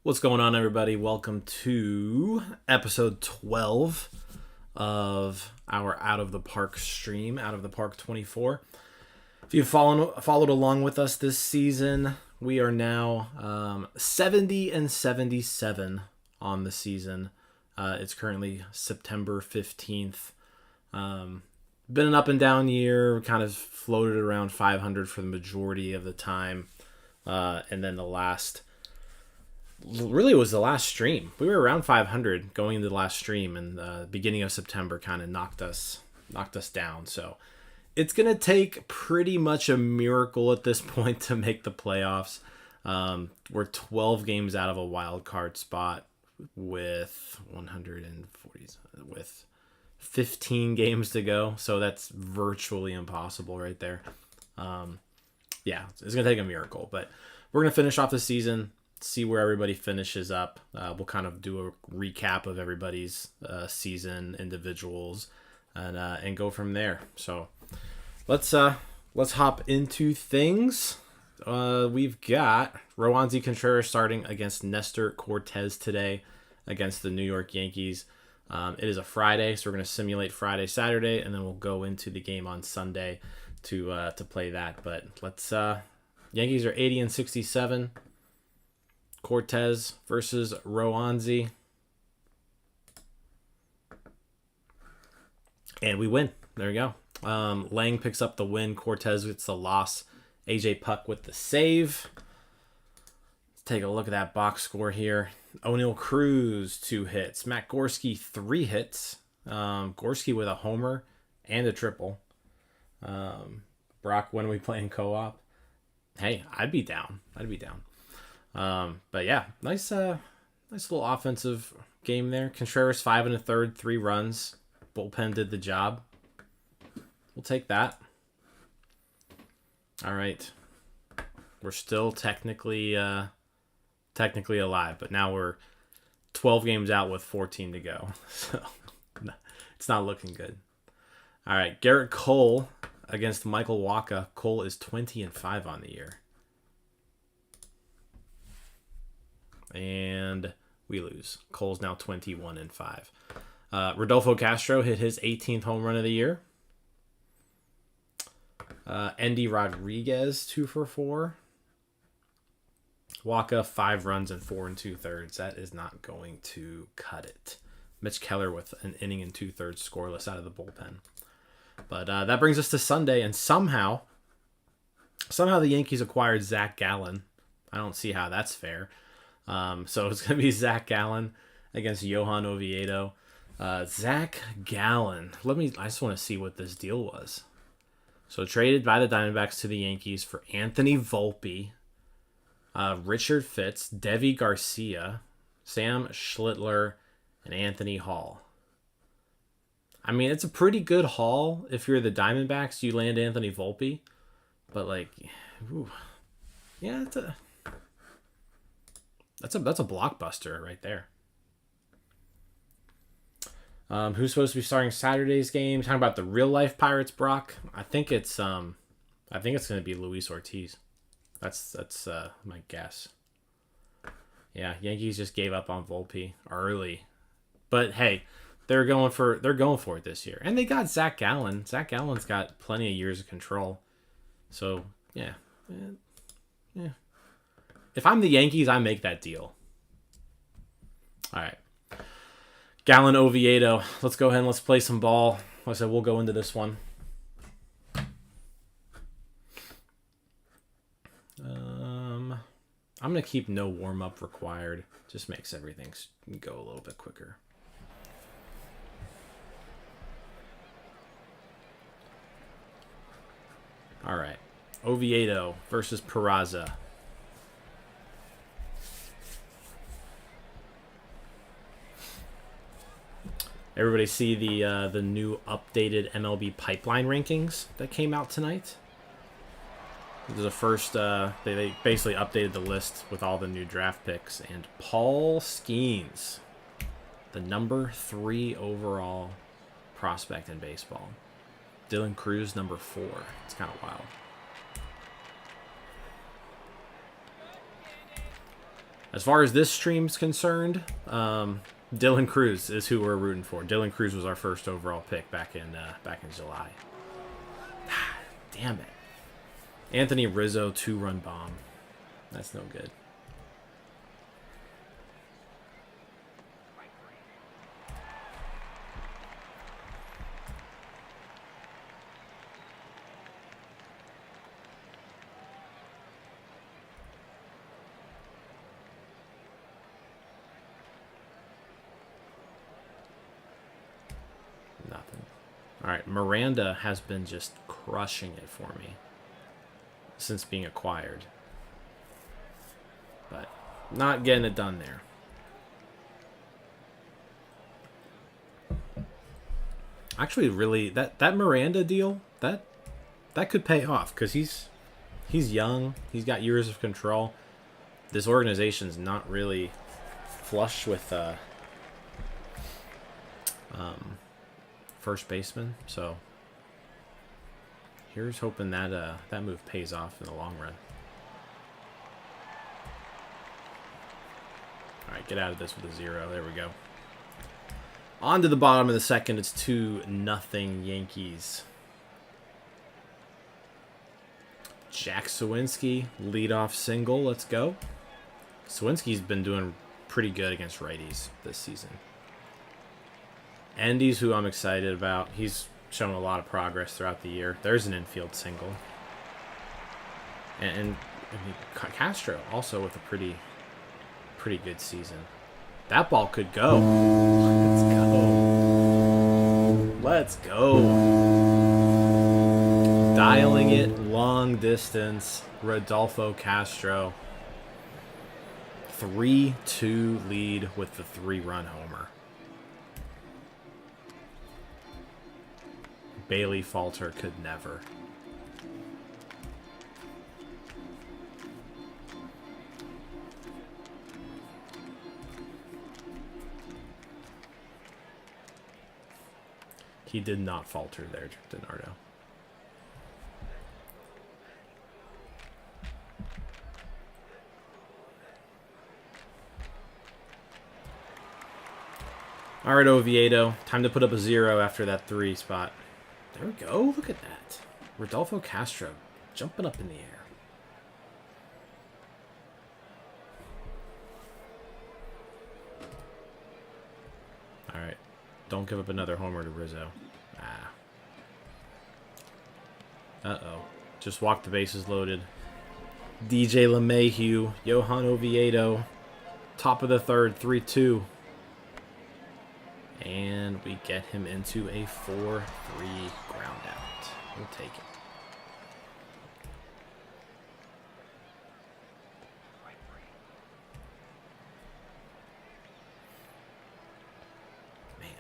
What's going on, everybody? Welcome to episode 12 of our Out of the Park stream, Out of the Park 24. If you've followed along with us this season, we are now 70 and 77 on the season. It's currently September 15th. Been an up and down year, kind of floated around 500 for the majority of the time. And then it was the last stream. We were around 500 going into the last stream, and the beginning of September kind of knocked us down. So it's going to take pretty much a miracle at this point to make the playoffs. We're 12 games out of a wild card spot with 15 games to go. So that's virtually impossible right there. Yeah, it's going to take a miracle, but we're going to finish off the season, see where everybody finishes up. We'll kind of do a recap of everybody's season, individuals, and go from there. So let's hop into things. We've got Roansy Contreras starting against Nestor Cortez today against the New York Yankees. It is a Friday, so we're going to simulate Friday, Saturday, and then we'll go into the game on Sunday to play that. But let's Yankees are 80 and 67. Cortez versus Roansy. And we win. There we go. Lang picks up the win. Cortez gets the loss. AJ Puck with the save. Let's take a look at that box score here. O'Neal Cruz, 2 hits. Matt Gorski, 3 hits. Gorski with a homer and a triple. Brock, when are we playing co-op? Hey, I'd be down. But yeah, nice little offensive game there. Contreras 5 1/3, 3 runs. Bullpen did the job. We'll take that. All right, we're still technically alive, but now we're 12 games out with 14 to go, so it's not looking good. All right, Garrett Cole against Michael Wacha. Cole is 20 and 5 on the year. And we lose. Cole's now 21 and 5. Rodolfo Castro hit his 18th home run of the year. Endy Rodriguez 2 for 4. Wacha 5 runs and 4 2/3. That is not going to cut it. Mitch Keller with an inning and 2/3 scoreless out of the bullpen. But that brings us to Sunday, and somehow the Yankees acquired Zach Gallen. I don't see how that's fair. So it's going to be Zach Gallen against Johan Oviedo. Zach Gallen. I just want to see what this deal was. So traded by the Diamondbacks to the Yankees for Anthony Volpe, Richard Fitz, Devi Garcia, Sam Schlittler, and Anthony Hall. I mean, it's a pretty good haul if you're the Diamondbacks. You land Anthony Volpe. But yeah, that's a blockbuster right there. Who's supposed to be starting Saturday's game? Talking about the real life Pirates, Brock. I think it's going to be Luis Ortiz. That's my guess. Yeah, Yankees just gave up on Volpe early, but hey, they're going for it this year, and they got Zach Gallen. Zach Gallen's got plenty of years of control, so yeah. If I'm the Yankees, I make that deal. All right. Gallen Oviedo. Let's go ahead and let's play some ball. Like I said, we'll go into this one. I'm going to keep no warm-up required. Just makes everything go a little bit quicker. All right. Oviedo versus Peraza. Everybody see the new updated MLB pipeline rankings that came out tonight? This is the first, they basically updated the list with all the new draft picks, and Paul Skeens the number 3 overall prospect in baseball. Dylan Cruz, number 4. It's kind of wild. As far as this stream's concerned, Dylan Cruz is who we're rooting for. Dylan Cruz was our first overall pick back in July. Damn it. Anthony Rizzo, 2-run bomb. That's no good. Nothing. All right, Miranda has been just crushing it for me since being acquired. But not getting it done there. Actually, really, that Miranda deal, that could pay off because he's young. He's got years of control. This organization's not really flush with first baseman, so here's hoping that that move pays off in the long run. All right, get out of this with a 0. There we go. On to the bottom of the second. It's 2-0 Yankees. Jack Sawinski, leadoff single. Let's go. Sawinski's been doing pretty good against righties this season. Andy's who I'm excited about. He's shown a lot of progress throughout the year. There's an infield single. And I mean, Castro also with a pretty good season. That ball could go. Let's go. Let's go. Dialing it long distance. Rodolfo Castro. 3-2 lead with the 3-run homer. Bailey Falter could never. He did not falter there, DiNardo. All right, Oviedo. Time to put up a 0 after that 3 spot. There we go. Look at that. Rodolfo Castro jumping up in the air. All right. Don't give up another homer to Rizzo. Ah. Uh-oh. Just walked the bases loaded. DJ LeMahieu. Johan Oviedo. Top of the third. 3-2. And we get him into a 4-3 ground out. We'll take it. Man.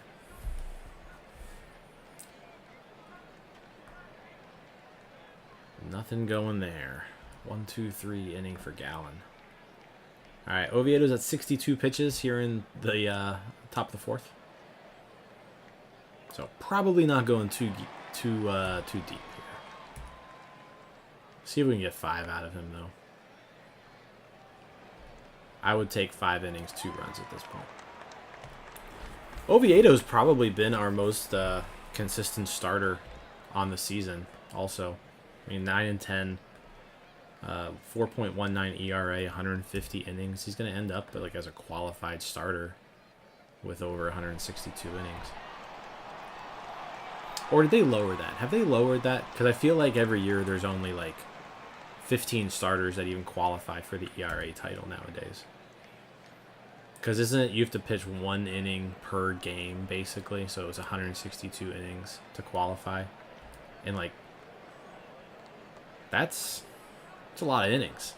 Nothing going there. 1, 2, 3 inning for Gallen. All right, Oviedo's at 62 pitches here in the top of the fourth. So probably not going too deep here. See if we can get 5 out of him though. I would take 5 innings, 2 runs at this point. Oviedo's probably been our most consistent starter on the season. Also, I mean 9-10, 4.19 ERA, 150 innings. He's going to end up like as a qualified starter with over 162 innings. Or did they lower that? Have they lowered that? Because I feel like every year there's only like 15 starters that even qualify for the ERA title nowadays. Because isn't it you have to pitch 1 inning per game basically? So it's 162 innings to qualify. And like, that's a lot of innings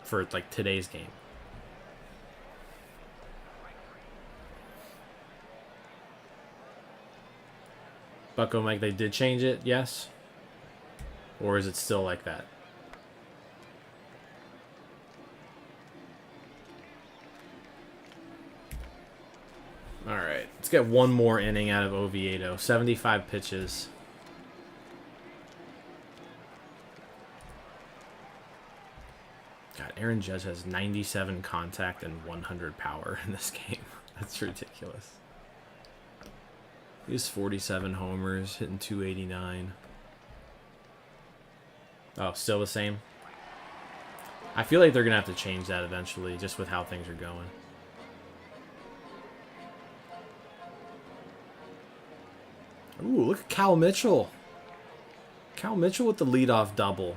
for like today's game. Bucko Mike, they did change it, yes? Or is it still like that? All right, let's get one more inning out of Oviedo. 75 pitches. God, Aaron Judge has 97 contact and 100 power in this game. That's ridiculous. He has 47 homers, hitting 289. Oh, still the same? I feel like they're going to have to change that eventually, just with how things are going. Ooh, look at Cal Mitchell. Cal Mitchell with the leadoff double.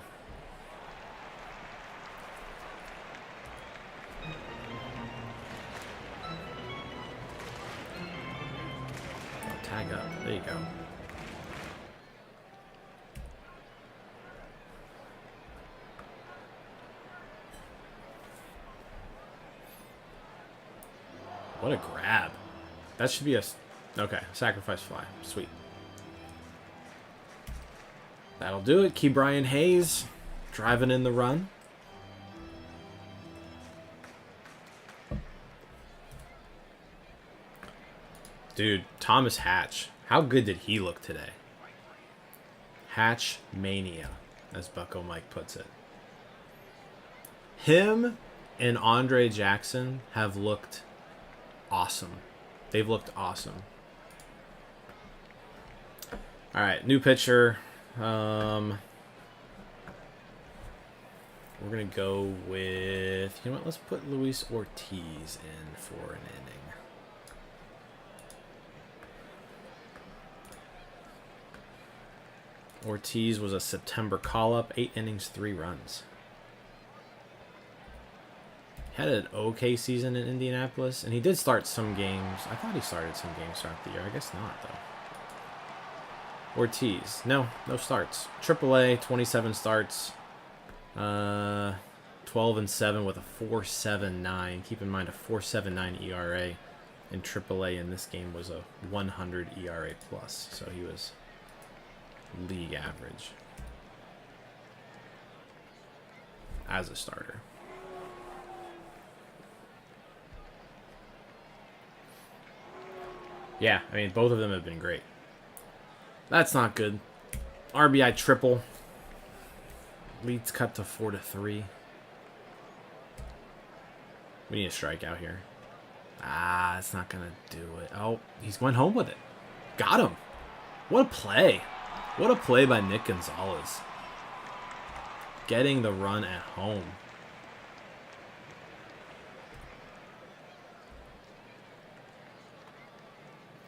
Oh, tag up. There you go. What a grab. That should be a... Okay, sacrifice fly. Sweet. That'll do it. Key Brian Hayes driving in the run. Dude, Thomas Hatch. How good did he look today? Hatch mania, as Bucko Mike puts it. Him and Andre Jackson have looked awesome. They've looked awesome. All right, new pitcher. We're gonna go with, you know what? Let's put Luis Ortiz in for an inning. Ortiz was a September call-up, 8 innings, 3 runs. Had an okay season in Indianapolis, and he did start some games. I thought he started some games throughout the year. I guess not, though. Ortiz. No starts. AAA, 27 starts. 12-7 with a 4.79. Keep in mind, a 4.79 ERA in AAA in this game was a 100 ERA plus. So he was league average as a starter. Yeah, I mean, both of them have been great. That's not good. RBI triple. Leads cut to 4-3. We need a strikeout here. Ah, it's not going to do it. Oh, he's went home with it. Got him. What a play. What a play by Nick Gonzalez. Getting the run at home.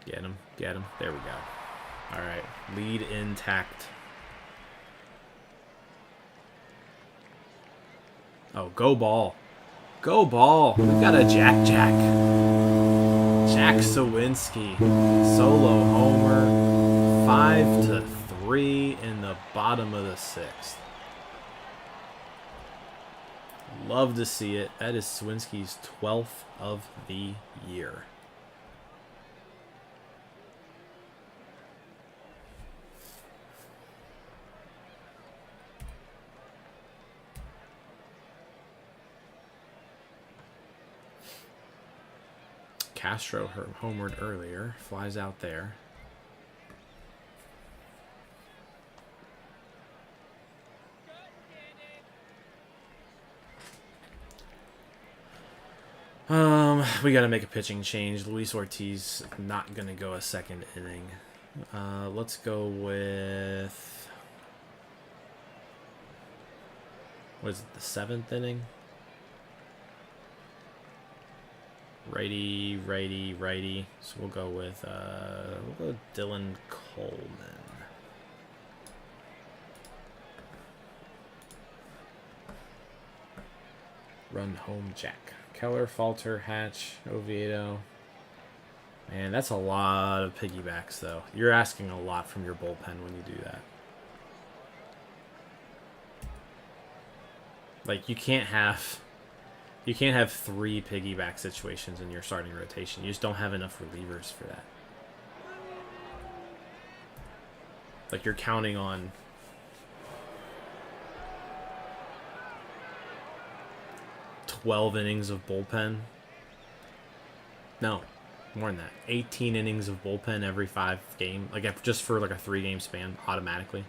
Get him. Get him. There we go. All right. Lead intact. Oh, go ball. Go ball. We've got a Jack. Jack Sawinski. Solo homer. 5-3 in the bottom of the 6th. Love to see it. That is Sawinski's 12th of the year. Castro homered earlier. Flies out there. We got to make a pitching change. Luis Ortiz not going to go a second inning. Let's go with... What is it, the 7th inning? Righty, righty, righty. So we'll go with Dylan Coleman. Run home Jack. Keller, Falter, Hatch, Oviedo. Man, that's a lot of piggybacks, though. You're asking a lot from your bullpen when you do that. Like, you can't have 3 piggyback situations in your starting rotation. You just don't have enough relievers for that. Like, you're counting on 12 innings of bullpen. No. More than that. 18 innings of bullpen every 5 game. Like, just for, like, a 3-game span, automatically.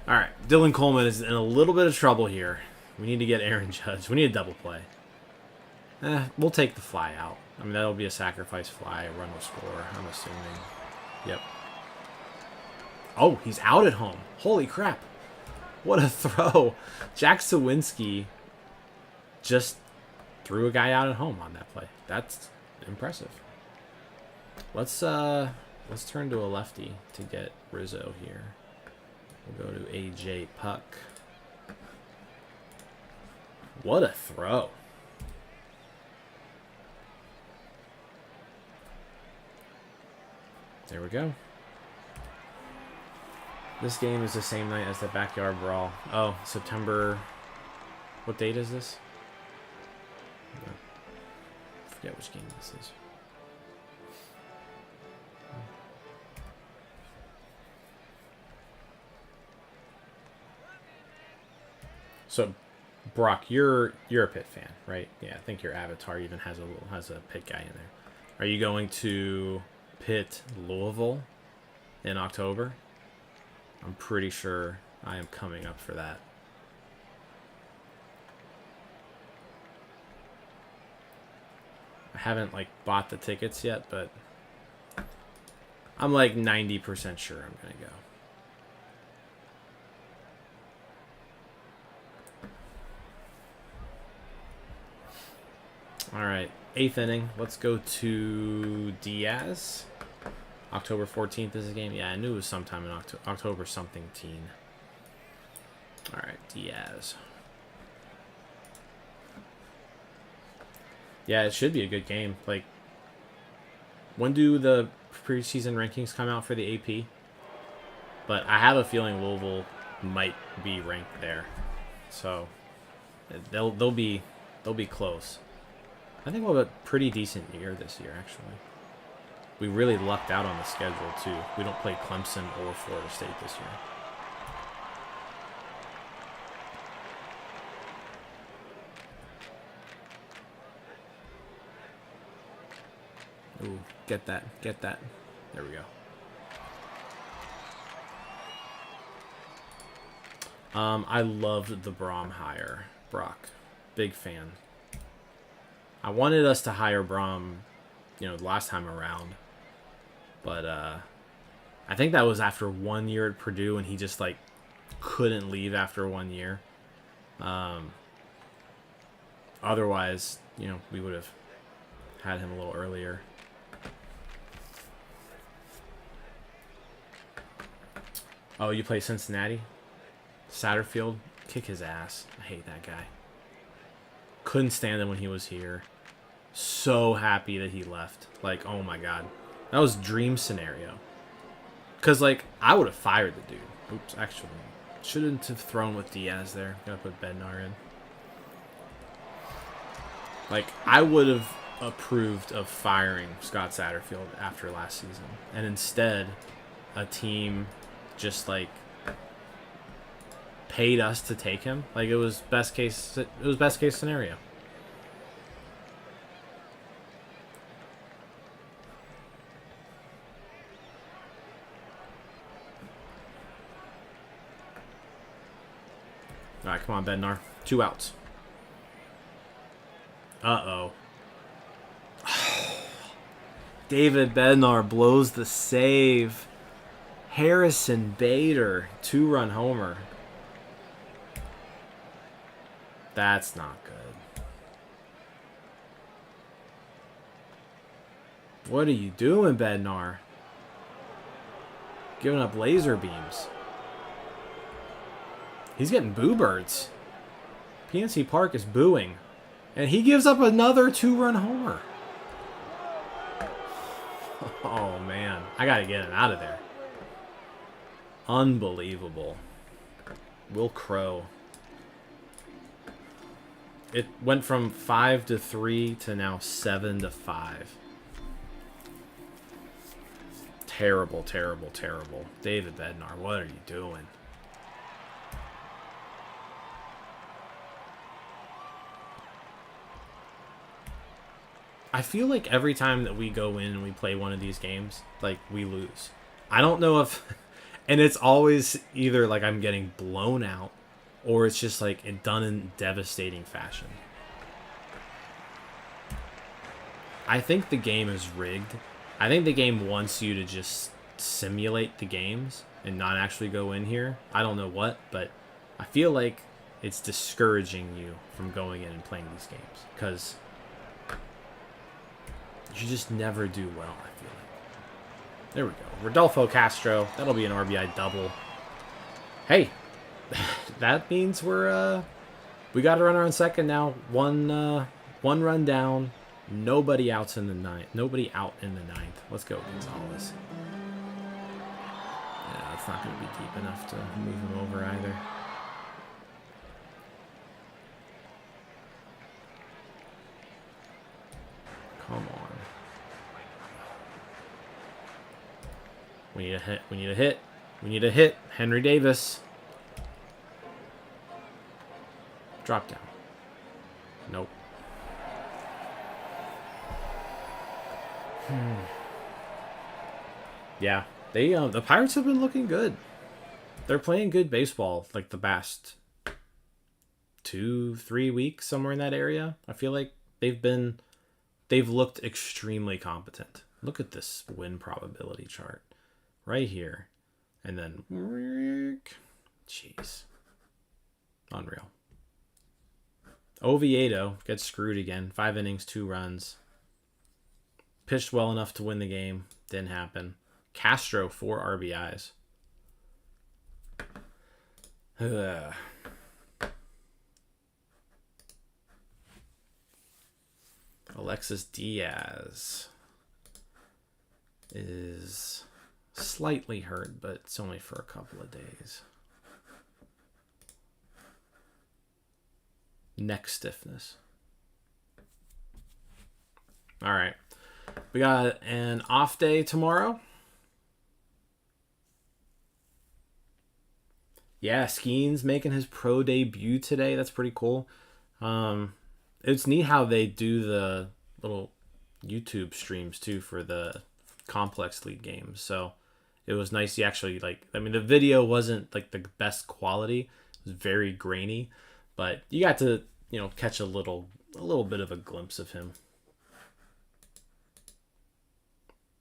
Alright, Dylan Coleman is in a little bit of trouble here. We need to get Aaron Judge. We need a double play. We'll take the fly out. I mean, that'll be a sacrifice fly. A run will score, I'm assuming. Yep. Oh, he's out at home. Holy crap. What a throw. Jack Sawinski just threw a guy out at home on that play. That's impressive. Let's turn to a lefty to get Rizzo here. We'll go to AJ Puck. What a throw. There we go. This game is the same night as the Backyard Brawl. Oh, September... What date is this? I forget which game this is. So, Brock, you're a Pitt fan, right? Yeah, I think your avatar even has a Pitt guy in there. Are you going to Pitt Louisville in October? I'm pretty sure I am coming up for that. I haven't like bought the tickets yet, but I'm like 90% sure I'm gonna go. All right, 8th inning. Let's go to Diaz. October 14th is the game. Yeah, I knew it was sometime in October something teen. All right, Diaz. Yeah, it should be a good game. Like, when do the preseason rankings come out for the AP? But I have a feeling Louisville might be ranked there, so they'll be close. I think we'll have a pretty decent year this year, actually. We really lucked out on the schedule, too. We don't play Clemson or Florida State this year. Ooh, get that. There we go. I loved the Braum hire, Brock. Big fan. I wanted us to hire Braum, last time around. But I think that was after 1 year at Purdue, and he just, like, couldn't leave after 1 year. Otherwise, we would have had him a little earlier. Oh, you play Cincinnati? Satterfield? Kick his ass. I hate that guy. Couldn't stand him when he was here. So happy that he left. Like, oh my god. That was dream scenario. Because, like, I would have fired the dude. Oops, actually. Shouldn't have thrown with Diaz there. Gotta put Bednar in. Like, I would have approved of firing Scott Satterfield after last season. And instead, a team just, like, paid us to take him. Like, it was best case scenario. All right, come on, Bednar. 2 outs. Uh-oh. David Bednar blows the save. Harrison Bader, 2-run homer. That's not good. What are you doing, Bednar? Giving up laser beams. He's getting boo birds. PNC Park is booing. And he gives up another 2-run homer. Oh, man. I got to get him out of there. Unbelievable. Will Crow. It went from 5-3 to now 7-5. Terrible, terrible, terrible. David Bednar, what are you doing? I feel like every time that we go in and we play one of these games, like, we lose. I don't know if... And it's always either, like, I'm getting blown out, or it's just, like, it done in devastating fashion. I think the game is rigged. I think the game wants you to just simulate the games and not actually go in here. I don't know what, but I feel like it's discouraging you from going in and playing these games, because you just never do well, I feel like. There we go. Rodolfo Castro. That'll be an RBI double. Hey, that means we got a runner on second now. One run down. Nobody out in the ninth. Let's go, Gonzalez. Yeah, it's not going to be deep enough to move him over either. Come on. We need a hit. We need a hit. We need a hit. Henry Davis. Drop down. Nope. Yeah, the Pirates have been looking good. They're playing good baseball, like the past 2-3 weeks, somewhere in that area. I feel like they've looked extremely competent. Look at this win probability chart right here, and then jeez, unreal. Oviedo gets screwed again. 5 innings, 2 runs. Pitched well enough to win the game. Didn't happen. Castro, 4 RBIs. Alexis Diaz is slightly hurt, but it's only for a couple of days. Neck stiffness. All right. We got an off day tomorrow. Yeah, Skeen's making his pro debut today. That's pretty cool. It's neat how they do the little YouTube streams too for the complex league games. So it was nice. You actually the video wasn't like the best quality. It was very grainy, but you got to, catch a little bit of a glimpse of him.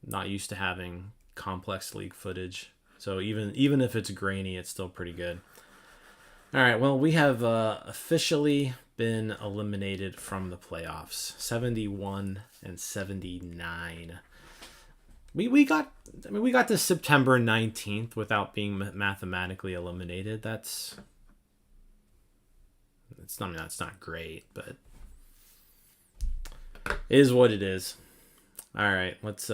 Not used to having complex league footage. So even if it's grainy, it's still pretty good. All right, well, we have officially been eliminated from the playoffs. 71-79. We got to September 19th without being mathematically eliminated. That's not great, but it is what it is. All right, let's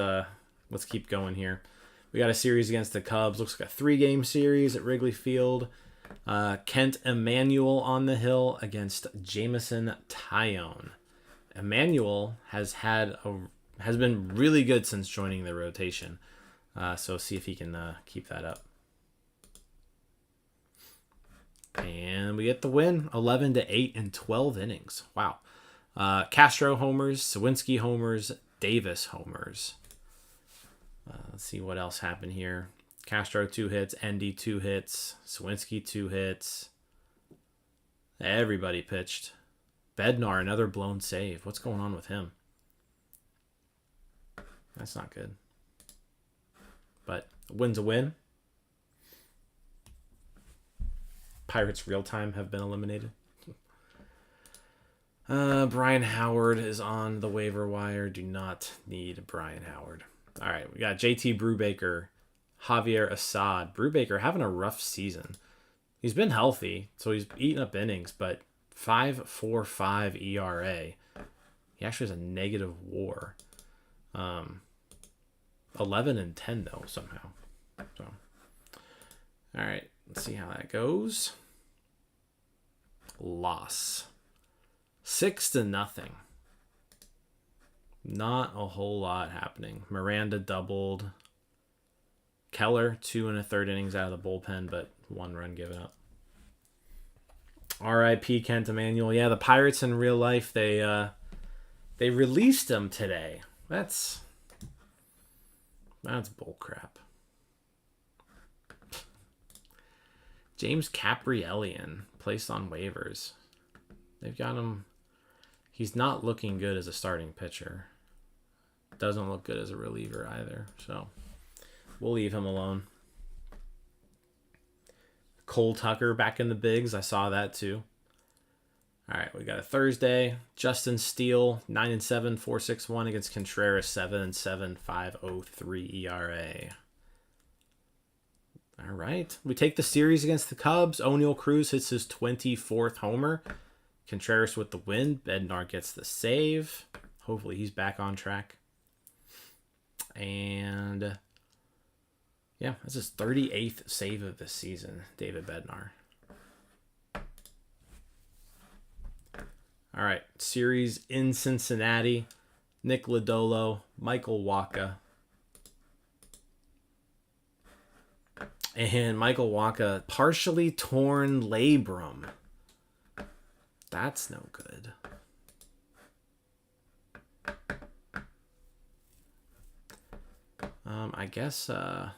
keep going here. We got a series against the Cubs. Looks like a 3-game series at Wrigley Field. Kent Emanuel on the hill against Jameson Taillon. Emanuel has been really good since joining the rotation. So see if he can keep that up. And we get the win, 11-8 in 12 innings. Wow. Castro homers, Sawinski homers, Davis homers. Let's see what else happened here. Castro 2 hits, Endy 2 hits, Sawinski 2 hits. Everybody pitched. Bednar, another blown save. What's going on with him? That's not good. But a win's a win. Pirates real time have been eliminated. Brian Howard is on the waiver wire. Do not need Brian Howard. All right, we got JT Brubaker, Javier Assad. Brubaker having a rough season. He's been healthy, so he's eating up innings, but 5.45 ERA. He actually has a negative WAR. 11-10 though somehow. So, all right, let's see how that goes. Loss. 6-0. Not a whole lot happening. Miranda doubled. Keller, 2 1/3 innings out of the bullpen, but 1 run given up. R.I.P. Kent Emanuel. Yeah, the Pirates in real life, they They released him today. That's bullcrap. James Caprielian placed on waivers. They've got him. He's not looking good as a starting pitcher. Doesn't look good as a reliever either. So we'll leave him alone. Cole Tucker back in the bigs. I saw that too. All right, we got a Thursday. Justin Steele, 9-7, 4.61 against Contreras, 7-7, 5.03 ERA. All right, we take the series against the Cubs. O'Neal Cruz hits his 24th homer. Contreras with the win. Bednar gets the save. Hopefully he's back on track. And yeah, that's his 38th save of the season, David Bednar. All right, series in Cincinnati. Nick Lodolo, Michael Wacha. And Michael Wacha, partially torn labrum. That's no good. I guess who am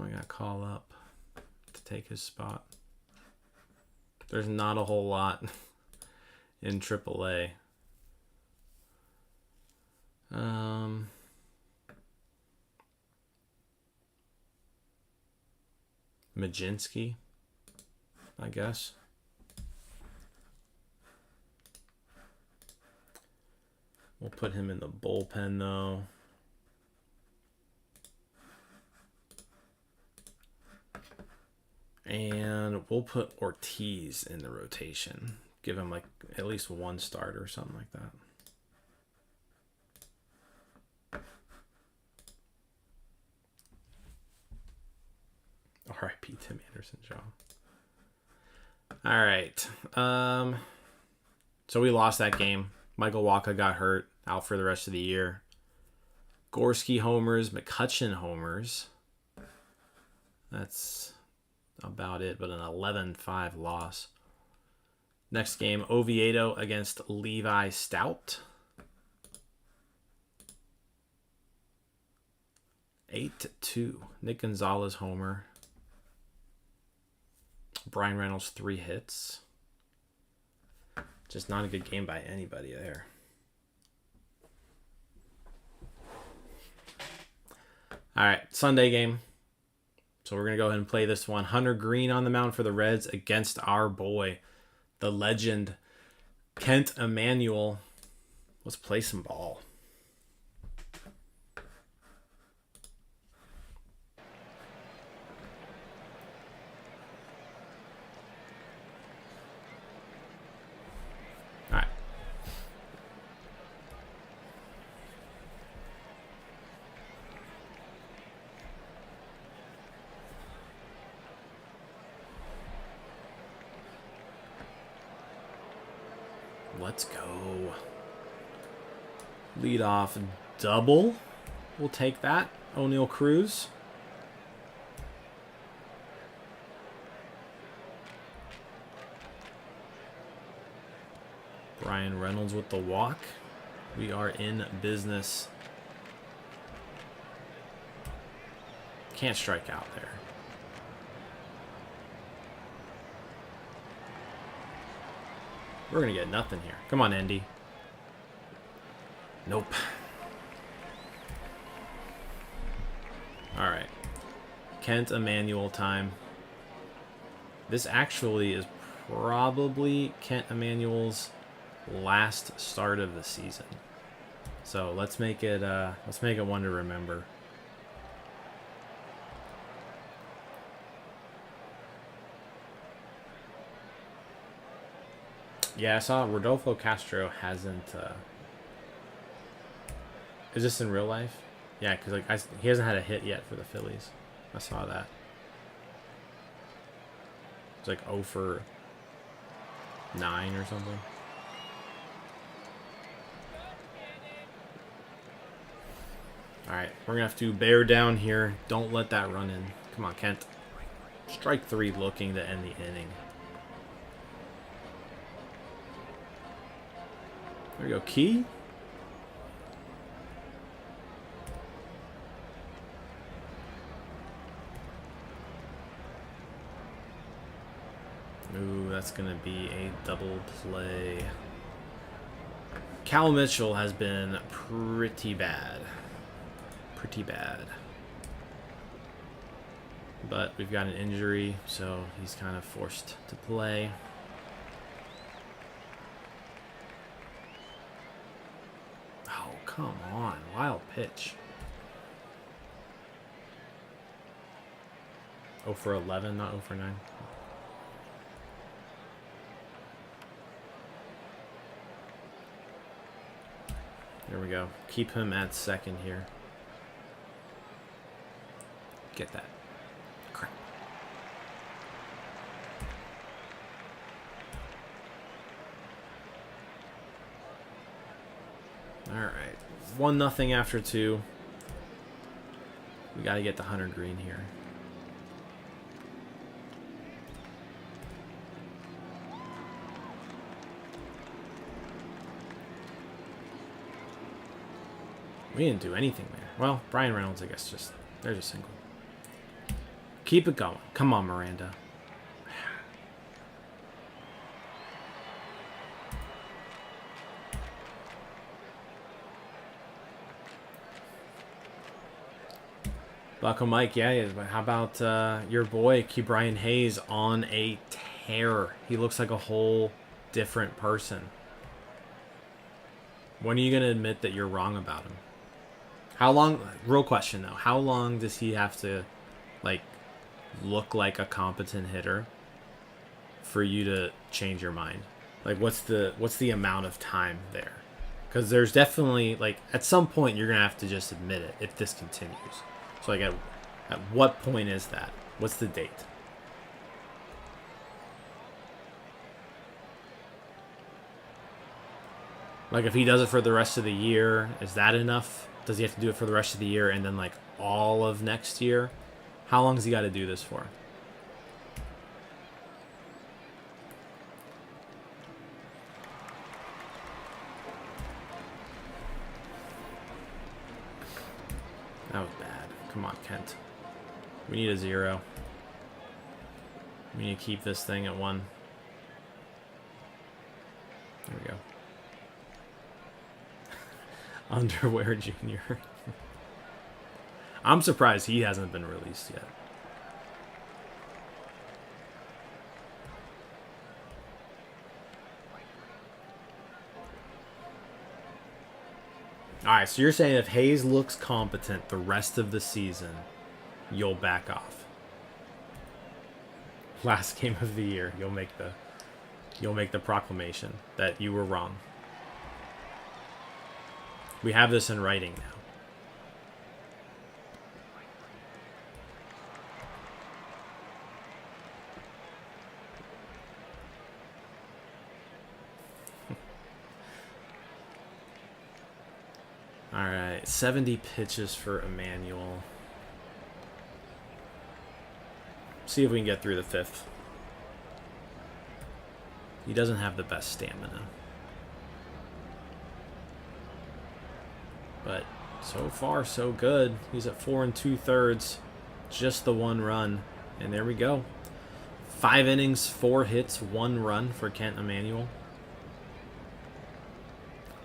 I gonna call up to take his spot? There's not a whole lot in AAA. Majinski, I guess. We'll put him in the bullpen, though. And we'll put Ortiz in the rotation. Give him like at least one start or something like that. R.I.P. Tim Anderson, John. All right. So we lost that game. Michael Wacha got hurt, out for the rest of the year. Gorski homers, McCutcheon homers. That's about it, but an 11-5 loss. Next game, Oviedo against Levi Stout. 8-2. Nick Gonzalez homer. Brian Reynolds 3 hits. Just not a good game by anybody there. All right, Sunday game. So we're going to go ahead and play this one. Hunter Green on the mound for the Reds against our boy, the legend, Kent Emanuel. Let's play some ball. Let's go. Lead off double. We'll take that. O'Neal Cruz. Brian Reynolds with the walk. We are in business. Can't strike out there. We're going to get nothing here. Come on, Andy. Nope. All right. Kent Emanuel time. This actually is probably Kent Emanuel's last start of the season. So let's make it one to remember. Yeah, I saw Rodolfo Castro hasn't. Is this in real life? Yeah, because he hasn't had a hit yet for the Phillies. I saw that. It's like 0 for 9 or something. All right, we're gonna have to bear down here. Don't let that run in. Come on, Kent. Strike 3 looking to end the inning. There we go. Key. Ooh, that's going to be a double play. Cal Mitchell has been pretty bad. Pretty bad. But we've got an injury, so he's kind of forced to play. Oh, come on. Wild pitch. 0 for 11, not 0 for 9. There we go. Keep him at second here. Get that. Crap. Alright. 1-0 after 2. We got to get the Hunter Green here. We didn't do anything there. Well, Brian Reynolds, I guess, just... There's a single. Keep it going. Come on, Miranda. Bucko Mike, yeah. How about your boy, Brian Hayes, on a tear? He looks like a whole different person. When are you going to admit that you're wrong about him? How long, real question though, how long does he have to, like, look like a competent hitter for you to change your mind? Like, what's the amount of time there? Because there's definitely, like, at some point you're going to have to just admit it if this continues. So, like, at what point is that? What's the date? Like, if he does it for the rest of the year, is that enough? Does he have to do it for the rest of the year and then, like, all of next year? How long has he got to do this for? That was bad. Come on, Kent. We need a 0. We need to keep this thing at 1. There we go. Underwear Junior. I'm surprised he hasn't been released yet. Alright, so you're saying if Hayes looks competent the rest of the season, you'll back off. Last game of the year, you'll make the proclamation that you were wrong. We have this in writing now. All right, 70 pitches for Emmanuel. See if we can get through the 5th. He doesn't have the best stamina. But so far, so good. He's at 4 2/3. Just the 1 run. And there we go. 5 innings, 4 hits, 1 run for Kent Emmanuel.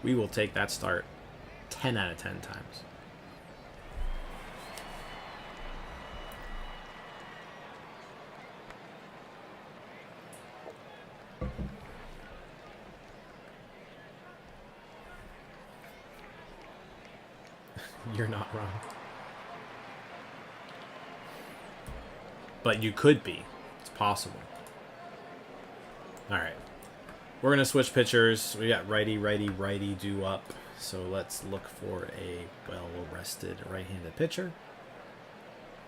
We will take that start 10 out of 10 times. You're not wrong. But you could be. It's possible. Alright. We're going to switch pitchers. We got righty, righty, righty due up. So let's look for a well-rested right-handed pitcher.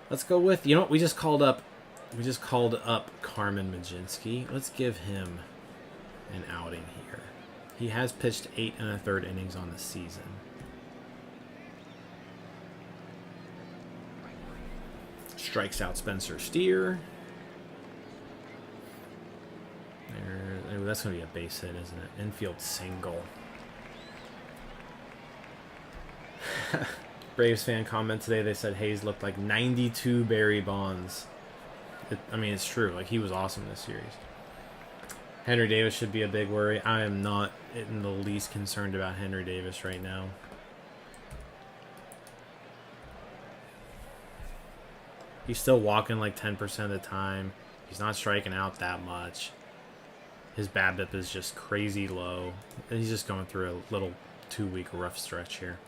Let's go with, you know what, we just called up Carmen Majinski. Let's give him an outing here. He has pitched 8 1/3 innings on the season. Strikes out Spencer Steer. That's going to be a base hit, isn't it? Infield single. Braves fan comment today. They said Hayes looked like 92 Barry Bonds. I mean, it's true. Like, he was awesome this series. Henry Davis should be a big worry. I am not in the least concerned about Henry Davis right now. He's still walking like 10% of the time. He's not striking out that much. His BABIP is just crazy low. And he's just going through a little 2-week rough stretch here.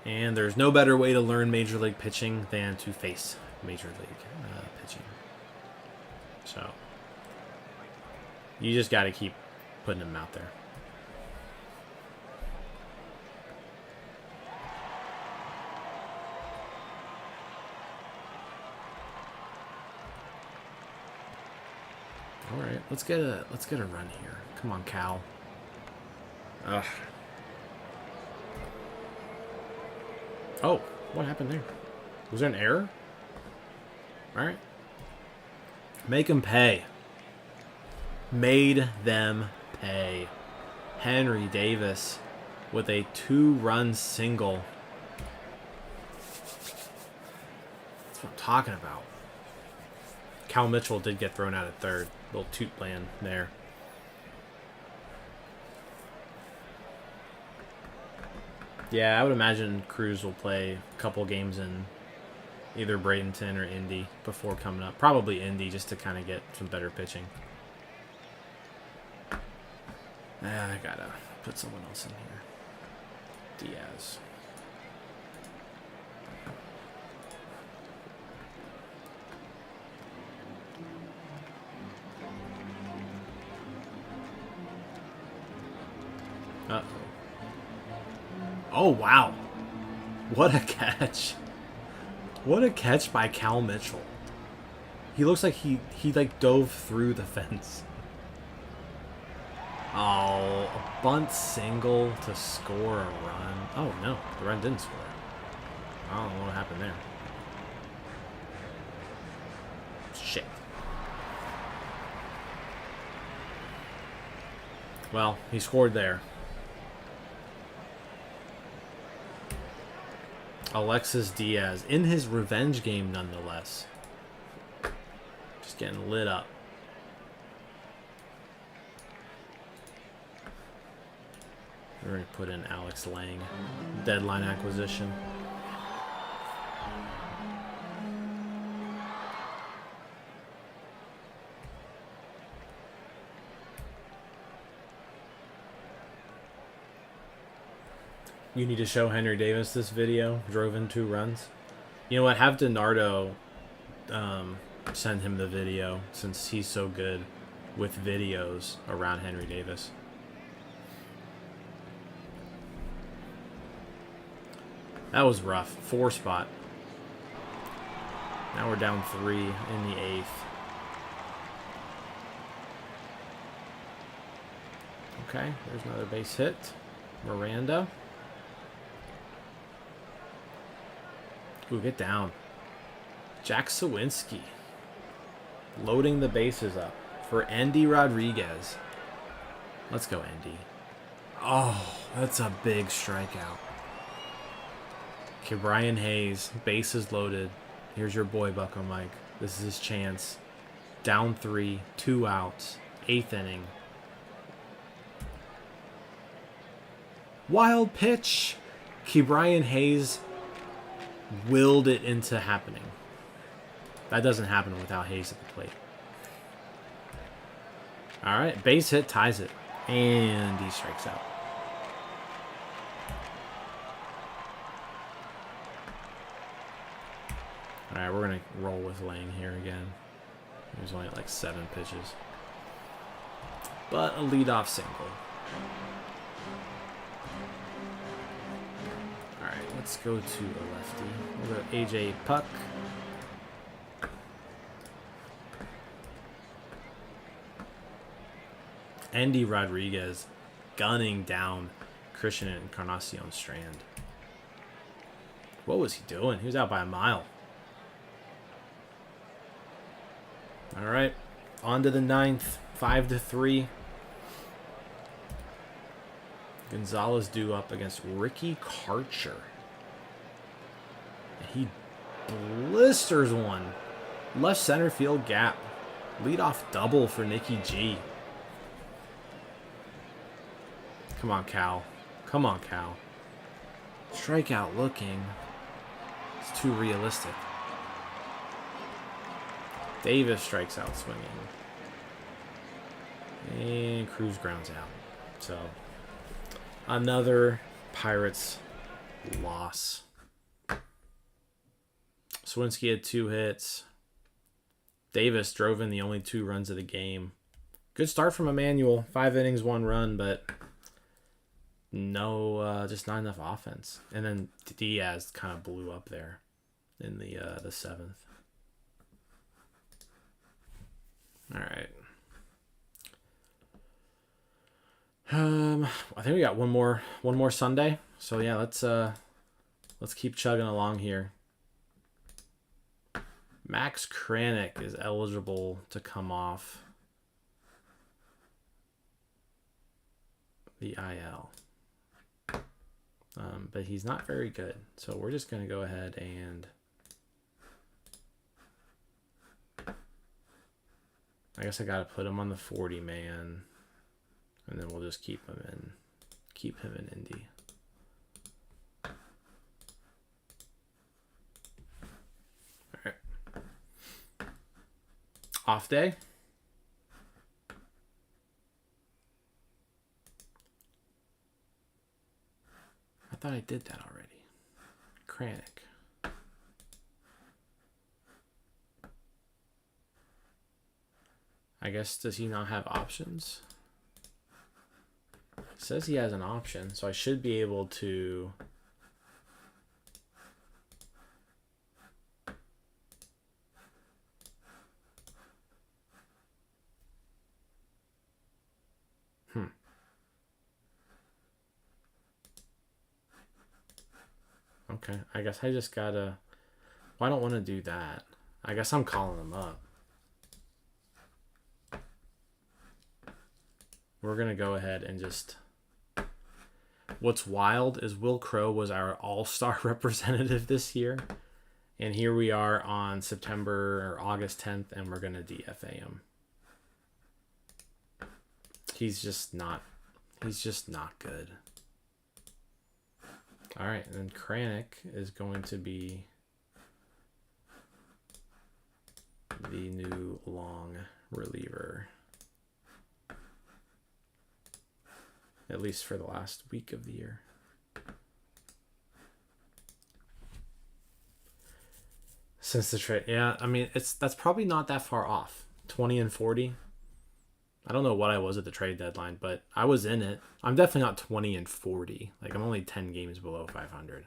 And there's no better way to learn Major League pitching than to face Major League pitching. So, you just got to keep putting them out there. All right, let's get a run here. Come on, Cal. Ugh. Oh, what happened there? Was there an error? All right. Make them pay. Made them pay. Henry Davis with a 2-run single. That's what I'm talking about. Cal Mitchell did get thrown out at third. Little toot land there. Yeah, I would imagine Cruz will play a couple games in either Bradenton or Indy before coming up. Probably Indy, just to kind of get some better pitching. I gotta put someone else in here. Diaz. Uh-oh. Oh, wow. What a catch. What a catch by Cal Mitchell. He looks like he like dove through the fence. Oh, a bunt single to score a run. Oh, no. The run didn't score. I don't know what happened there. Shit. Well, he scored there. Alexis Diaz in his revenge game nonetheless. Just getting lit up. We're going to put in Alex Lang. Deadline acquisition. You need to show Henry Davis this video. Drove in 2 runs. You know what? Have DiNardo send him the video, since he's so good with videos around Henry Davis. That was rough. 4 spot. Now we're down 3 in the 8th. Okay, there's another base hit. Miranda. Ooh, get down. Jack Sawinski. Loading the bases up for Andy Rodriguez. Let's go, Andy. Oh, that's a big strikeout. Okay, Brian Hayes. Bases loaded. Here's your boy, Bucko Mike. This is his chance. Down 3, 2 outs. 8th inning. Wild pitch. Okay, Brian Hayes willed it into happening. That doesn't happen without Hayes at the plate. Alright, base hit ties it. And he strikes out. Alright, we're going to roll with Lang here again. He was only at like 7 pitches. But a leadoff single. Let's go to a lefty. We'll go AJ Puck. Andy Rodriguez gunning down Christian Encarnacion Strand. What was he doing? He was out by a mile. All right. On to the 9th. 5-3. Gonzalez due up against Ricky Karcher. He blisters one. Left center field gap. Leadoff double for Nicky G. Come on, Cal. Come on, Cal. Strikeout looking. It's too realistic. Davis strikes out swinging. And Cruz grounds out. So, another Pirates loss. Swinski had 2 hits. Davis drove in the only 2 runs of the game. Good start from Emmanuel. 5 innings, 1 run, but no, just not enough offense. And then Diaz kind of blew up there in the 7th. All right. I think we got one more Sunday. So yeah, let's keep chugging along here. Max Kranick is eligible to come off the IL. But he's not very good. So we're just going to go ahead and I guess I got to put him on the 40-man. And then we'll just keep him in Indy. All right. Off day. I thought I did that already. Kranick. I guess, does he not have options? It says he has an option, so I should be able to... Okay, I guess I just gotta... Well, I don't want to do that. I guess I'm calling him up. We're going to go ahead and just... What's wild is Will Crow was our all-star representative this year. And here we are on August 10th, and we're going to DFA him. He's just not good. All right, and then Kranick is going to be the new long reliever. At least for the last week of the year. Since the trade, yeah, I mean, that's probably not that far off. 20 and 40. I don't know what I was at the trade deadline, but I was in it. I'm definitely not 20 and 40. Like, I'm only 10 games below 500.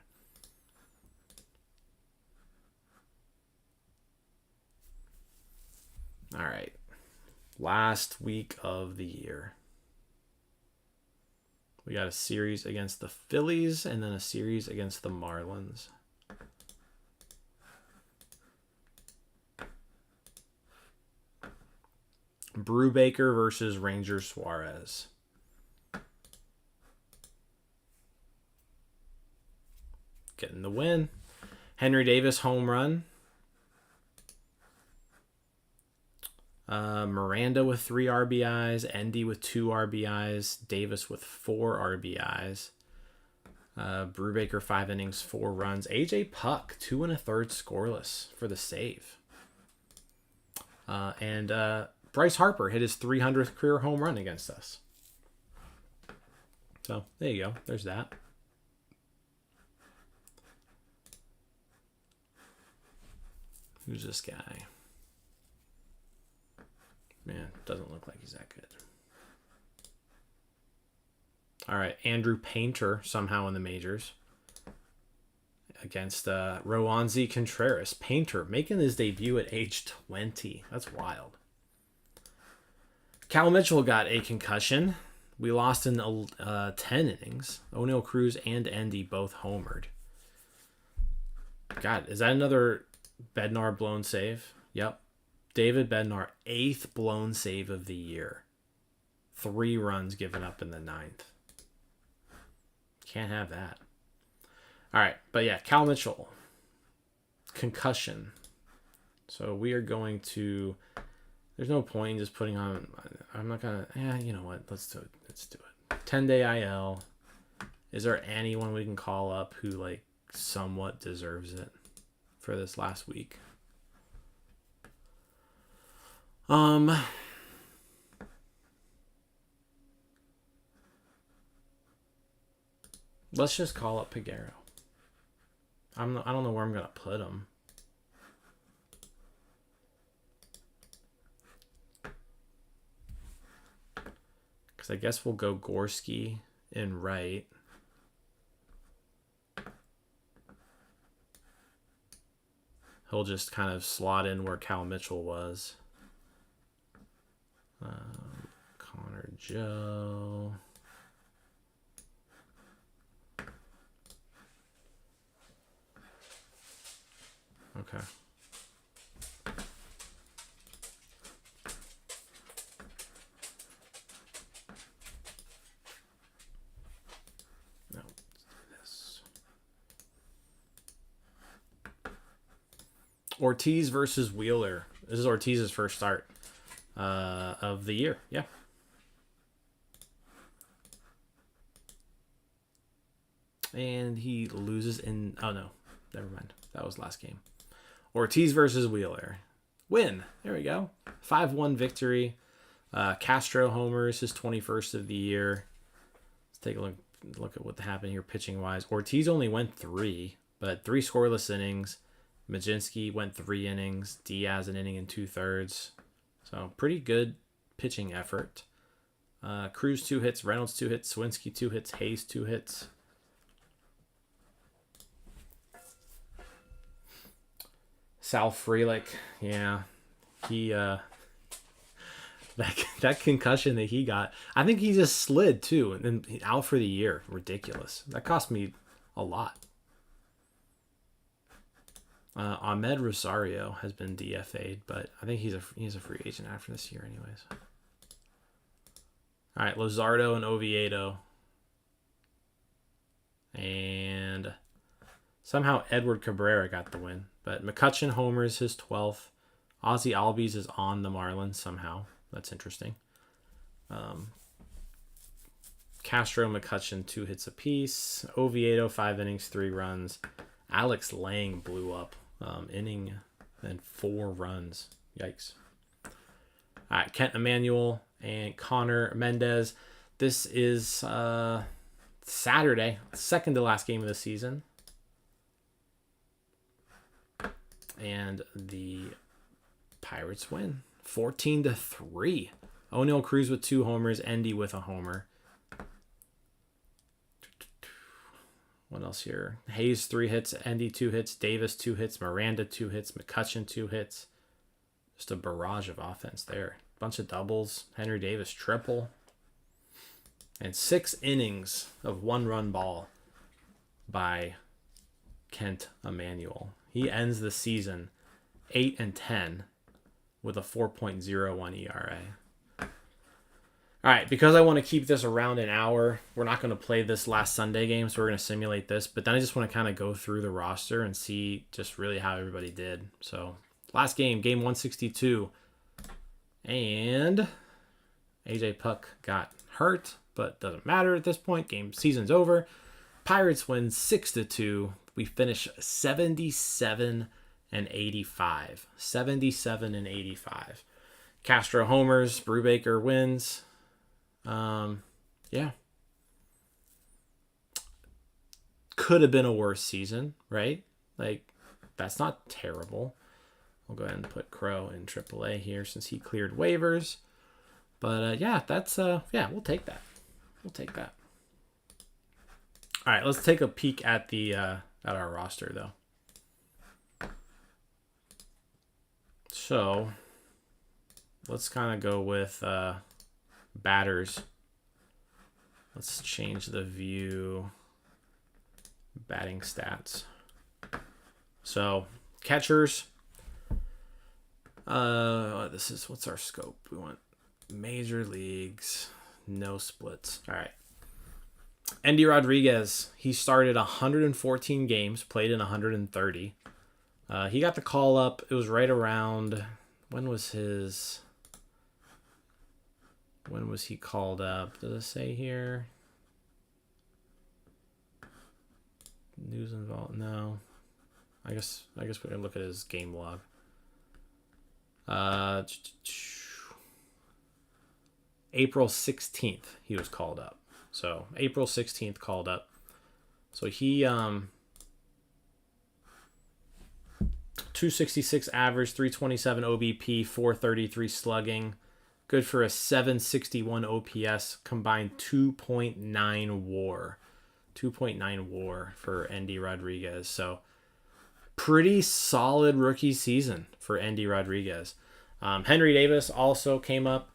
All right. Last week of the year. We got a series against the Phillies and then a series against the Marlins. Brubaker versus Ranger Suarez. Getting the win. Henry Davis home run. Miranda with 3 RBIs. Endy with 2 RBIs. Davis with 4 RBIs. Brubaker 5 innings, 4 runs. AJ Puck 2 1/3 scoreless for the save. And Bryce Harper hit his 300th career home run against us. So there you go. There's that. Who's this guy? Man, doesn't look like he's that good. All right, Andrew Painter somehow in the majors against Roansy Contreras. Painter making his debut at age 20. That's wild. Cal Mitchell got a concussion. We lost in 10 innings. O'Neal Cruz and Endy both homered. God, is that another Bednar blown save? Yep. David Bednar, 8th blown save of the year. 3 runs given up in the 9th. Can't have that. All right, but yeah, Cal Mitchell, concussion. So we are going to. There's no point in just putting on. I'm not gonna. Yeah, you know what? Let's do it. 10-day IL. Is there anyone we can call up who like somewhat deserves it for this last week? Let's just call up Piguero. I don't know where I'm gonna put him. Because I guess we'll go Gorski in right. He'll just kind of slot in where Cal Mitchell was. Connor Joe. Okay. No, this. Ortiz versus Wheeler. This is Ortiz's first start of the year. Yeah. And he loses in... Oh, no. Never mind. That was last game. Ortiz versus Wheeler. Win. There we go. 5-1 victory. Castro homers, his 21st of the year. Let's take a look at what happened here pitching-wise. Ortiz only went 3, but 3 scoreless innings. Majinski went 3 innings. Diaz an inning and 2/3. So pretty good pitching effort. Cruz 2 hits. Reynolds 2 hits. Swinsky 2 hits. Hayes 2 hits. Sal Frelick, yeah, he that concussion that he got, I think he just slid too, and then out for the year. Ridiculous. That cost me a lot. Ahmed Rosario has been DFA'd, but I think he's a free agent after this year, anyways. All right, Luzardo and Oviedo, and somehow Edward Cabrera got the win. But McCutchen homers his 12th. Ozzy Albies is on the Marlins somehow. That's interesting. Castro, McCutchen, 2 hits apiece. Oviedo, 5 innings, 3 runs. Alex Lang blew up. Inning and 4 runs. Yikes. All right, Kent Emanuel and Connor Mendez. This is Saturday, second to last game of the season. And the Pirates win 14-3. O'Neal Cruz with 2 homers. Endy with a homer. What else here? Hayes 3 hits. Endy 2 hits. Davis 2 hits. Miranda 2 hits. McCutchen 2 hits. Just a barrage of offense there. Bunch of doubles. Henry Davis triple. And 6 innings of 1-run ball by Kent Emanuel. He ends the season 8-10 with a 4.01 ERA. All right, because I want to keep this around an hour, we're not going to play this last Sunday game, so we're going to simulate this. But then I just want to kind of go through the roster and see just really how everybody did. So last game, game 162. And AJ Puck got hurt, but doesn't matter at this point. Season's over. Pirates win 6-2. We finish 77-85. 77-85. Castro homers. Brubaker wins. Yeah. Could have been a worse season, right? Like, that's not terrible. We'll go ahead and put Crow in AAA here since he cleared waivers. But, yeah, that's, yeah, we'll take that. We'll take that. All right, let's take a peek at the, at our roster, though. So, let's kind of go with batters. Let's change the view. Batting stats. So catchers. What's our scope? We want major leagues, no splits. All right. Endy Rodriguez, he started 114 games, played in 130. He got the call up. It was right around, when was he called up? Does it say here? News involved? No. I guess we're gonna look at his game log. April 16th he was called up. So April 16th called up. So he 266 average, 327 OBP, 433 slugging. Good for a 761 OPS, combined 2.9 WAR. 2.9 WAR for Endy Rodriguez. So pretty solid rookie season for Endy Rodriguez. Henry Davis also came up.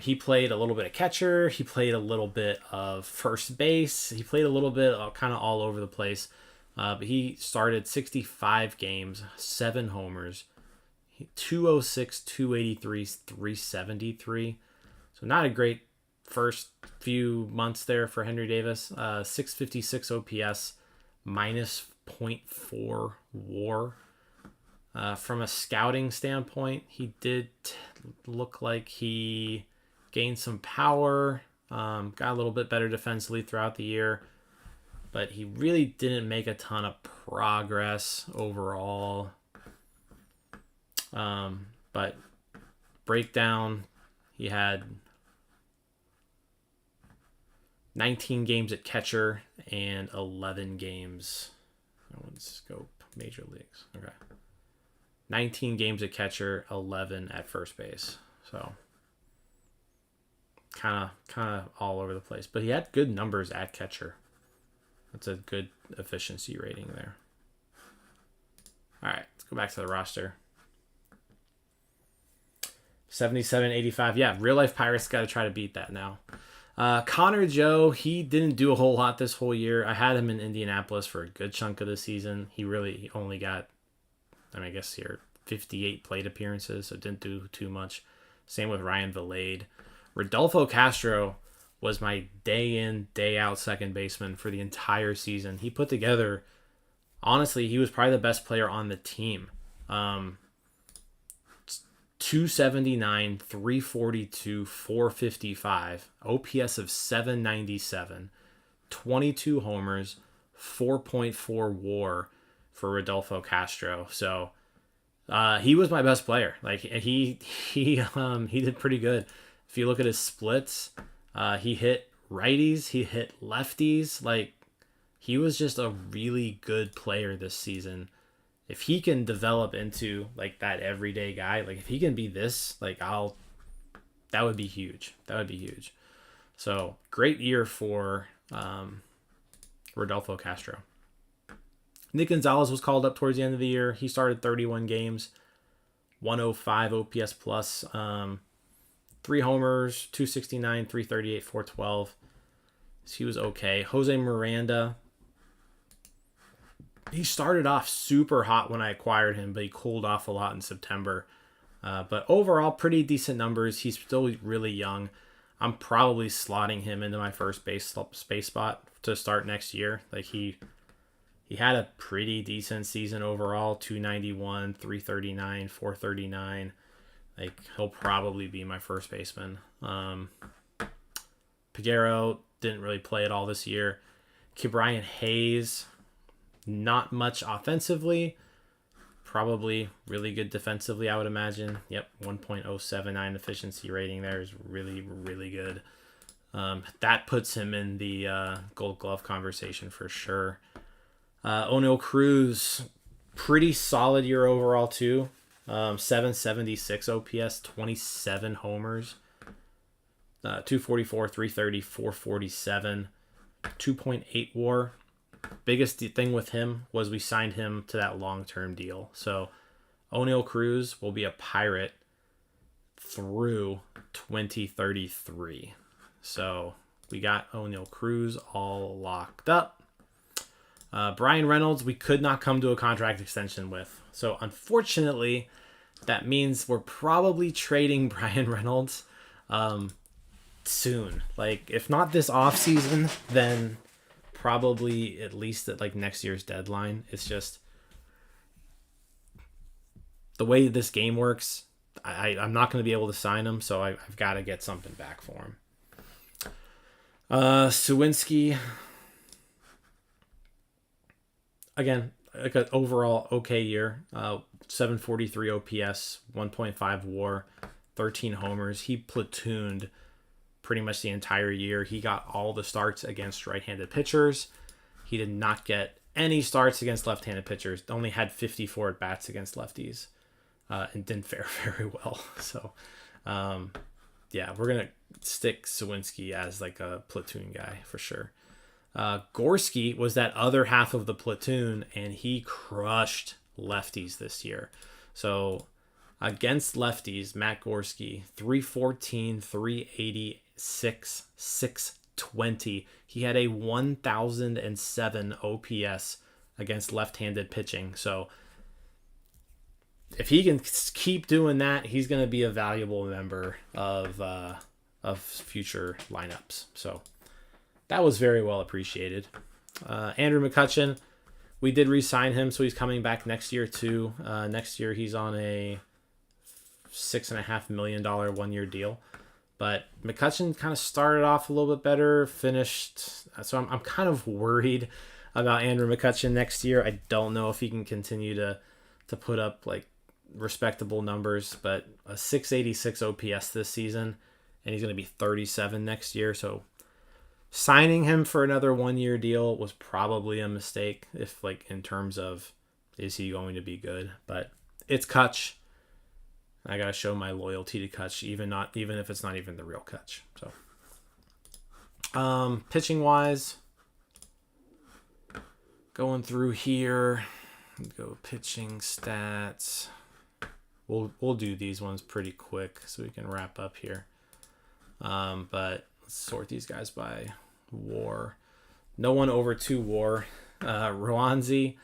He played a little bit of catcher. He played a little bit of first base. He played a little bit kind of all over the place. But he started 65 games, 7 homers, 206, 283, 373. So not a great first few months there for Henry Davis. 656 OPS, minus 0.4 WAR. From a scouting standpoint, he did look like he gained some power, got a little bit better defensively throughout the year, but he really didn't make a ton of progress overall. But breakdown, he had 19 games at catcher and 11 games. I want to scope major leagues. Okay. 19 games at catcher, 11 at first base. So kind of all over the place. But he had good numbers at catcher. That's a good efficiency rating there. All right, let's go back to the roster. 77, 85. Yeah, real life Pirates got to try to beat that now. Connor Joe, he didn't do a whole lot this whole year. I had him in Indianapolis for a good chunk of the season. He only got, I guess here, 58 plate appearances, so didn't do too much. Same with Ryan Vilade. Rodolfo Castro was my day in, day out second baseman for the entire season. He put together, honestly, he was probably the best player on the team. 279, 342, 455, OPS of 797, 22 homers, 4.4 WAR for Rodolfo Castro. So he was my best player. Like he did pretty good. If you look at his splits, he hit righties, he hit lefties. Like he was just a really good player this season. If he can develop into like that everyday guy, like if he can be this, like that would be huge. That would be huge. So great year for Rodolfo Castro. Nick Gonzalez was called up towards the end of the year. He started 31 games, 105 OPS plus, 3 homers, 269, 338, 412. So he was okay. Jose Miranda, he started off super hot when I acquired him, but he cooled off a lot in September. But overall, pretty decent numbers. He's still really young. I'm probably slotting him into my first base spot to start next year. Like he had a pretty decent season overall, 291, 339, 439. Like he'll probably be my first baseman. Peguero didn't really play at all this year. Ke'Bryan Hayes, not much offensively, probably really good defensively, I would imagine. Yep, 1.079 efficiency rating there is really, really good. That puts him in the Gold Glove conversation for sure. O'Neal Cruz, pretty solid year overall too. 776 OPS, 27 homers, 244, 330, 447, 2.8 WAR. Biggest thing with him was we signed him to that long-term deal. So O'Neal Cruz will be a Pirate through 2033. So we got O'Neal Cruz all locked up. Brian Reynolds, we could not come to a contract extension with. So unfortunately, that means we're probably trading Brian Reynolds soon. Like, if not this offseason, then probably at least at like next year's deadline. It's just the way this game works. I'm not going to be able to sign him, so I've got to get something back for him. Sawinski, again, like an overall okay year. 743 OPS, 1.5 WAR, 13 homers. He platooned pretty much the entire year. He got all the starts against right-handed pitchers. He did not get any starts against left-handed pitchers. Only had 54 at-bats against lefties. And didn't fare very well. So, yeah, we're going to stick Sawinski as like a platoon guy for sure. Gorski was that other half of the platoon, and he crushed lefties this year. So, against lefties, Matt Gorski, 314, 386, 620. He had a 1,007 OPS against left-handed pitching. So, if he can keep doing that, he's going to be a valuable member of future lineups. So that was very well appreciated. Andrew McCutchen, we did re-sign him, so he's coming back next year too. Next year he's on a $6.5 million 1-year deal. But McCutchen kind of started off a little bit better, finished. So I'm kind of worried about Andrew McCutchen next year. I don't know if he can continue to put up like respectable numbers, but a 686 OPS this season, and he's going to be 37 next year. So signing him for another 1-year deal was probably a mistake, if like in terms of is he going to be good. But it's Kutch. I gotta show my loyalty to Kutch, even if it's not even the real Kutch. So pitching wise, going through here, go pitching stats. We'll do these ones pretty quick so we can wrap up here. But let's sort these guys by WAR. No one over 2 WAR. Roanzi,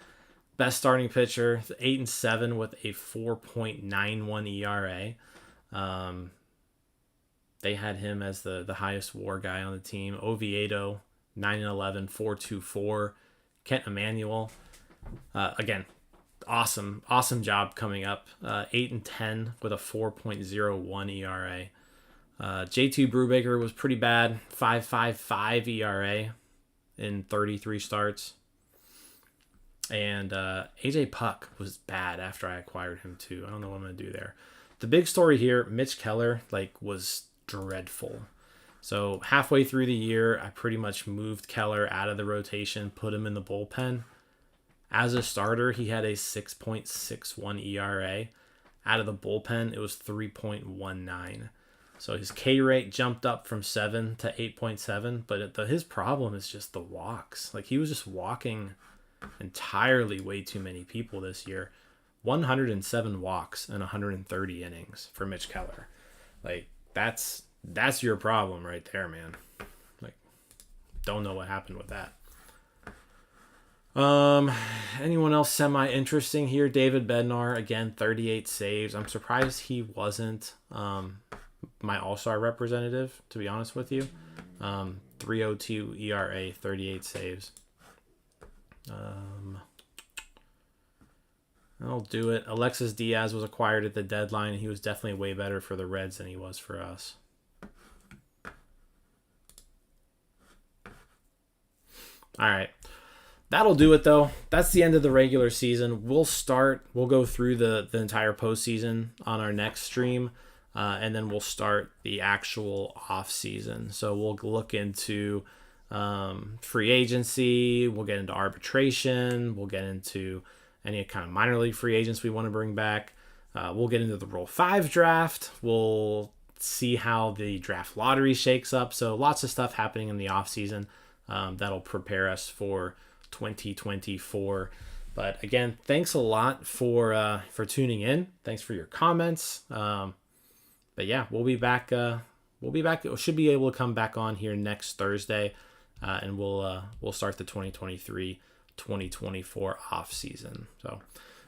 best starting pitcher, 8-7 with a 4.91 ERA. They had him as the highest WAR guy on the team. Oviedo, 9-11, 4.24. Kent Emanuel, again, awesome job coming up. 8-10 with a 4.01 ERA. J2 Brubaker was pretty bad. 5.55 ERA in 33 starts. And AJ Puck was bad after I acquired him too. I don't know what I'm gonna do there. The big story here, Mitch Keller was dreadful. So halfway through the year, I pretty much moved Keller out of the rotation, put him in the bullpen. As a starter, he had a 6.61 ERA. Out of the bullpen, it was 3.19. So his K rate jumped up from 7 to 8.7, but his problem is just the walks. Like, he was just walking entirely way too many people this year. 107 walks and 130 innings for Mitch Keller. Like, that's your problem right there, man. Like, don't know what happened with that. Anyone else semi-interesting here? David Bednar, again, 38 saves. I'm surprised he wasn't my all-star representative, to be honest with you. 3.02 ERA, 38 saves. I'll do it. Alexis Diaz was acquired at the deadline. He was definitely way better for the Reds than he was for us. All right. That'll do it, though. That's the end of the regular season. We'll go through the entire postseason on our next stream, and then we'll start the actual off season. So we'll look into free agency. We'll get into arbitration. We'll get into any kind of minor league free agents we want to bring back. We'll get into the Rule 5 draft. We'll see how the draft lottery shakes up. So lots of stuff happening in the off season that'll prepare us for 2024. But again, thanks a lot for tuning in. Thanks for your comments. But yeah, we'll be back. Should be able to come back on here next Thursday, and we'll start the 2023 2024 off season. So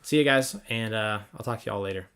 see you guys, and I'll talk to y'all later.